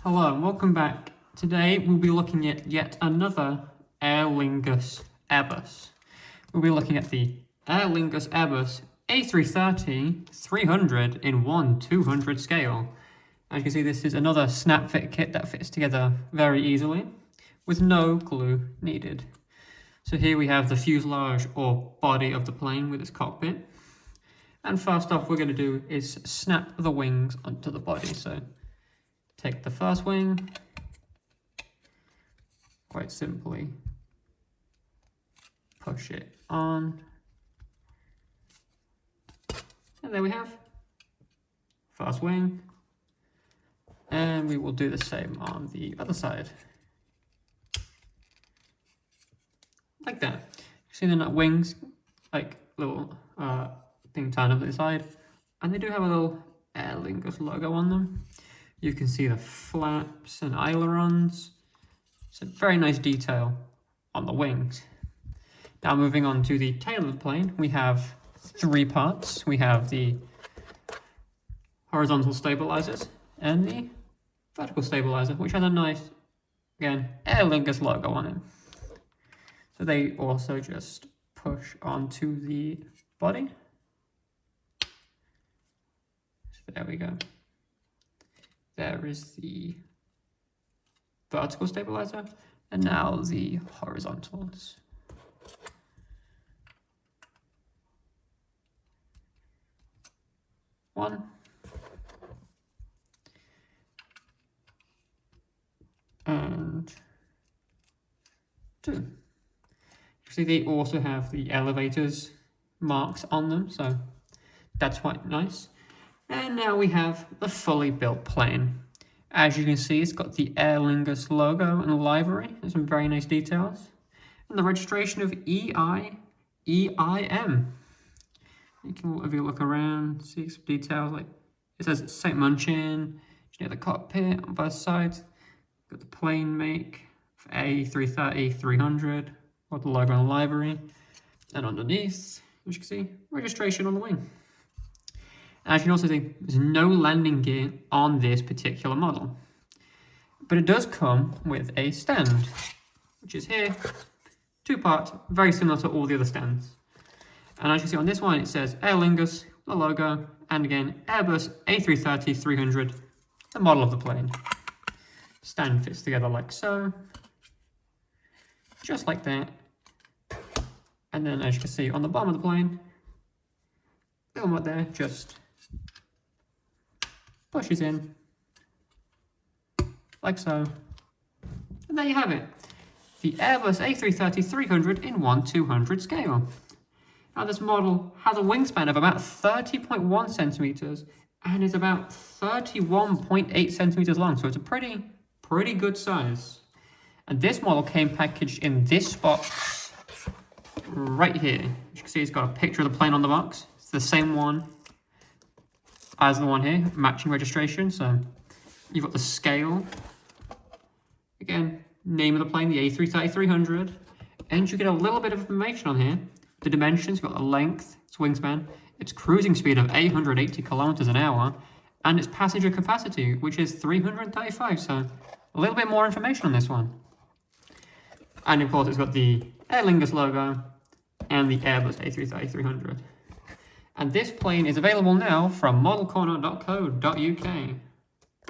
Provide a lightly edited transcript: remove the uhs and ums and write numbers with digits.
Hello and welcome back. Today we'll be looking at yet another Aer Lingus Airbus. We'll be looking at the Aer Lingus Airbus A330-300 in 1/200 scale. As you can see, this is another snap fit kit that fits together very easily with no glue needed. So here we have the fuselage or body of the plane with its cockpit. And first off, we're going to do is snap the wings onto the body. So take the first wing, quite simply push it on, and there we have first wing, and we will do the same on the other side, like that. See the wings, like little thing turned up to the side, and they do have a little Aer Lingus logo on them. You can see the flaps and ailerons. It's a very nice detail on the wings. Now moving on to the tail of the plane, we have three parts. We have the horizontal stabilizers and the vertical stabilizer, which has a nice, again, Aer Lingus logo on it. So they also just push onto the body. So there we go. There is the vertical stabilizer, and now the horizontals. One. And two. You see they also have the elevators marks on them, so that's quite nice. And now we have the fully built plane. As you can see, it's got the Aer Lingus logo and livery. There's some very nice details. And the registration of EIM. You can, if you look around, see some details. Like it says St. Munchin, near the cockpit on both sides. Got the plane make for A330-300, got the logo and livery. And underneath, as you can see, registration on the wing. As you can also see, there's no landing gear on this particular model. But it does come with a stand, which is here, two-part, very similar to all the other stands. And as you can see on this one, it says Aer Lingus, the logo, and again, Airbus A330-300, the model of the plane. Stand fits together like so, just like that. And then as you can see on the bottom of the plane, little one there, just pushes in, like so. And there you have it. The Airbus A330-300 in 1/200 scale. Now this model has a wingspan of about 30.1 centimeters and is about 31.8 centimeters long. So it's a pretty good size. And this model came packaged in this box right here. As you can see, it's got a picture of the plane on the box. It's the same one as the one here, matching registration. So you've got the scale, again, name of the plane, the A330-300, and you get a little bit of information on here. The dimensions, you've got the length, its wingspan, its cruising speed of 880 kilometers an hour, and its passenger capacity, which is 335. So a little bit more information on this one. And of course, it's got the Aer Lingus logo and the Airbus A330-300. And this plane is available now from modelcorner.co.uk.